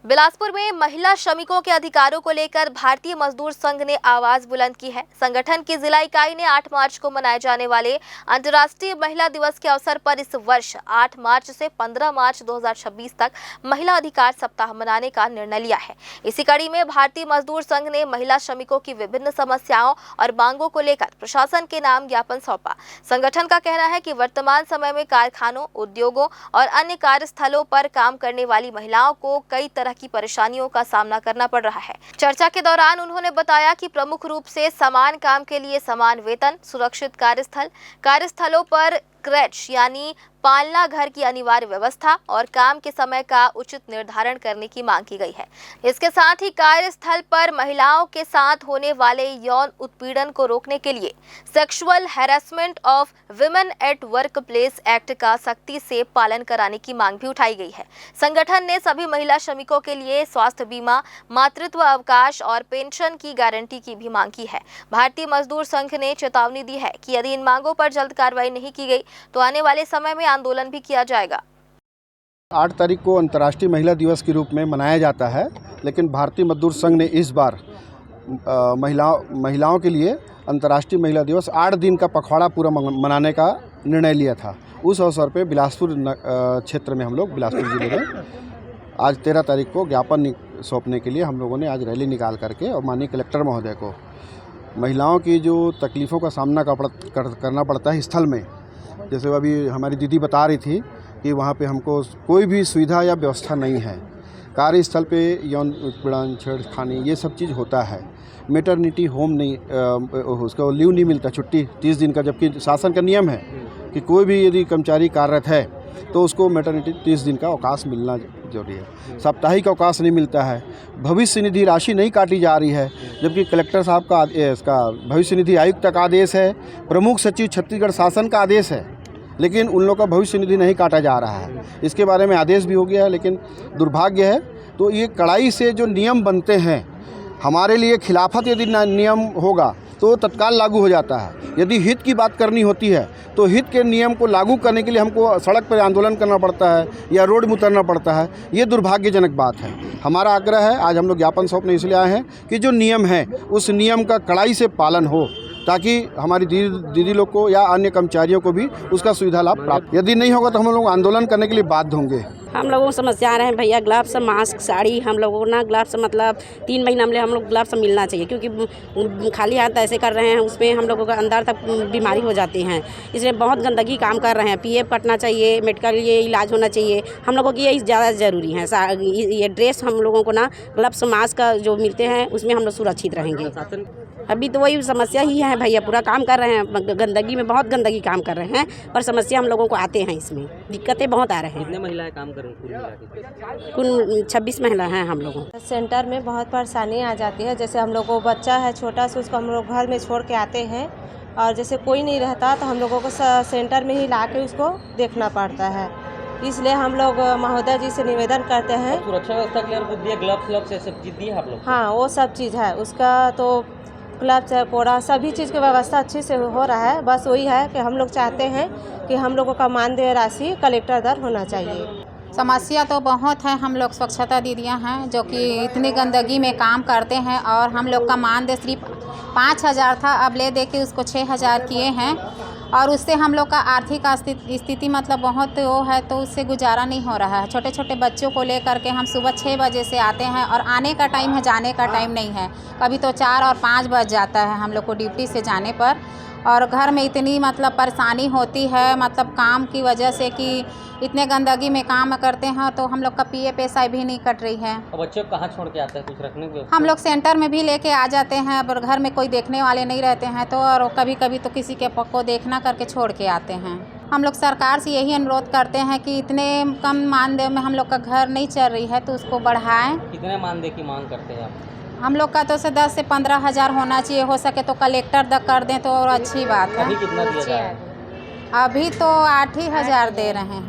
बिलासपुर में महिला श्रमिकों के अधिकारों को लेकर भारतीय मजदूर संघ ने आवाज बुलंद की है। संगठन की जिला इकाई ने 8 मार्च को मनाए जाने वाले अंतर्राष्ट्रीय महिला दिवस के अवसर पर इस वर्ष 8 मार्च से 15 मार्च 2026 तक महिला अधिकार सप्ताह मनाने का निर्णय लिया है। इसी कड़ी में भारतीय मजदूर संघ ने महिला श्रमिकों की विभिन्न समस्याओं और मांगों को लेकर प्रशासन के नाम ज्ञापन सौंपा। संगठन का कहना है कि वर्तमान समय में कारखानों, उद्योगों और अन्य कार्यस्थलों पर काम करने वाली महिलाओं को कई तरह की परेशानियों का सामना करना पड़ रहा है। चर्चा के दौरान उन्होंने बताया कि प्रमुख रूप से समान काम के लिए समान वेतन, सुरक्षित कार्यस्थलों पर क्रैच यानी पालना घर की अनिवार्य व्यवस्था और काम के समय का उचित निर्धारण करने की मांग की गई है। इसके साथ ही कार्यस्थल पर महिलाओं के साथ होने वाले यौन उत्पीड़न को रोकने के लिए sexual harassment of women at work place act का सख्ती से पालन कराने की मांग भी उठाई गई है। संगठन ने सभी महिला श्रमिकों के लिए स्वास्थ्य बीमा, मातृत्व अवकाश और पेंशन की गारंटी की भी मांग की है। भारतीय मजदूर संघ ने चेतावनी दी है कि यदि इन मांगों पर जल्द कार्रवाई नहीं की गई तो आने वाले समय में आंदोलन भी किया जाएगा। 8 तारीख को अंतर्राष्ट्रीय महिला दिवस के रूप में मनाया जाता है, लेकिन भारतीय मजदूर संघ ने इस बार महिलाओं के लिए अंतर्राष्ट्रीय महिला दिवस 8 दिन का पखवाड़ा पूरा मनाने का निर्णय लिया था। उस अवसर पे बिलासपुर क्षेत्र में हम लोग बिलासपुर जिले में आज 13 तारीख को ज्ञापन सौंपने के लिए हम लोगों ने आज रैली निकाल करके और माननीय कलेक्टर महोदय को महिलाओं की जो तकलीफ़ों का सामना करना पड़ता है स्थल में, जैसे अभी हमारी दीदी बता रही थी कि वहाँ पे हमको कोई भी सुविधा या व्यवस्था नहीं है। कार्यस्थल पे यौन उत्पीड़न, छेड़खानी ये सब चीज़ होता है। मैटरनिटी होम नहीं, उसको लीव नहीं मिलता, छुट्टी 30 दिन का, जबकि शासन का नियम है कि कोई भी यदि कर्मचारी कार्यरत है तो उसको मैटरनिटी 30 दिन का अवकाश मिलना जरूरी है। साप्ताहिक अवकाश नहीं मिलता है। भविष्य निधि राशि नहीं काटी जा रही है, जबकि कलेक्टर साहब का इसका भविष्य निधि आयुक्त का आदेश है, प्रमुख सचिव छत्तीसगढ़ शासन का आदेश है, लेकिन उन लोगों का भविष्य निधि नहीं काटा जा रहा है। इसके बारे में आदेश भी हो गया है, लेकिन दुर्भाग्य है तो ये कड़ाई से जो नियम बनते हैं, हमारे लिए खिलाफत यदि नियम होगा तो तत्काल लागू हो जाता है। यदि हित की बात करनी होती है तो हित के नियम को लागू करने के लिए हमको सड़क पर आंदोलन करना पड़ता है या रोड में उतरना पड़ता है। ये दुर्भाग्यजनक बात है। हमारा आग्रह है, आज हम लोग ज्ञापन सौंपने इसलिए आए हैं कि जो नियम है उस नियम का कड़ाई से पालन हो, ताकि हमारी दीदी लोग को या अन्य कर्मचारियों को भी उसका सुविधा लाभ प्राप्त। यदि नहीं होगा तो हम लोग आंदोलन करने के लिए बाध्य होंगे। हम लोगों को समस्या आ रहे हैं भैया, ग्लव्स, मास्क, साड़ी, हम लोगों को ना ग्लव्स मतलब 3 महीना में हम लोग ग्लव्स मिलना चाहिए, क्योंकि खाली हाथ ऐसे कर रहे हैं उसमें हम लोगों का अंदर तक बीमारी हो जाती हैं। इसलिए बहुत गंदगी काम कर रहे हैं। पीएफ कटना चाहिए, मेडिकल ये इलाज होना चाहिए। हम लोगों की ये ज़्यादा ज़रूरी है। ये ड्रेस हम लोगों को ना ग्लव्स, मास्क जो मिलते हैं उसमें हम लोग सुरक्षित रहेंगे। अभी तो वही समस्या ही है भैया, पूरा काम कर रहे हैं गंदगी में, बहुत गंदगी काम कर रहे हैं, पर समस्या हम लोगों को आते हैं, इसमें दिक्कतें बहुत आ रहे हैं। कितने महिलाएं काम कर रही हैं? कुल 26 महिला हैं हम लोगों। सेंटर में बहुत परेशानी आ जाती है। जैसे हम लोग को बच्चा है छोटा सा, उसको हम लोग घर में छोड़ के आते हैं, और जैसे कोई नहीं रहता तो हम लोगों को सेंटर में ही ला के उसको देखना पड़ता है। इसलिए हम लोग महोदय जी से निवेदन करते हैं। सुरक्षा व्यवस्था के लिए ग्लव्स सब चीज़ दी है आप लोग? हाँ, वो सब चीज़ है उसका, तो ग्लव्स, कोड़ा, सभी चीज़ की व्यवस्था अच्छे से हो रहा है। बस वही है कि हम लोग चाहते हैं कि हम लोगों का मानदेय राशि कलेक्टर दर होना चाहिए। समस्या तो बहुत है। हम लोग स्वच्छता दीदियाँ हैं जो कि इतनी गंदगी में काम करते हैं, और हम लोग का मानदेय सिर्फ 5,000 था, अब ले दे के उसको 6,000 किए हैं, और उससे हम लोग का आर्थिक स्थिति मतलब बहुत वो है, तो उससे गुजारा नहीं हो रहा है। छोटे छोटे बच्चों को लेकर के हम सुबह 6 बजे से आते हैं, और आने का टाइम है, जाने का टाइम नहीं है। कभी तो 4 और 5 बज जाता है हम लोग को ड्यूटी से जाने पर, और घर में इतनी मतलब परेशानी होती है, मतलब काम की वजह से कि इतने गंदगी में काम करते हैं, तो हम लोग का पीएफ एसआई भी नहीं कट रही है। और बच्चों को कहाँ छोड़ के आते हैं? कुछ रखने के? हम लोग सेंटर में भी लेके आ जाते हैं, पर घर में कोई देखने वाले नहीं रहते हैं, तो और कभी कभी तो किसी के को देखना करके छोड़ के आते हैं। हम लोग सरकार से यही अनुरोध करते हैं कि इतने कम मानदेय में हम लोग का घर नहीं चल रही है, तो उसको बढ़ाएं। कितने मानदेय की मांग करते हैं आप? हम लोग का तो 10 से 15 हज़ार होना चाहिए, हो सके तो कलेक्टर तक कर दें तो और अच्छी बात है। अभी कितना दिया जा रहा है? अभी तो 8 ही हज़ार दे रहे हैं।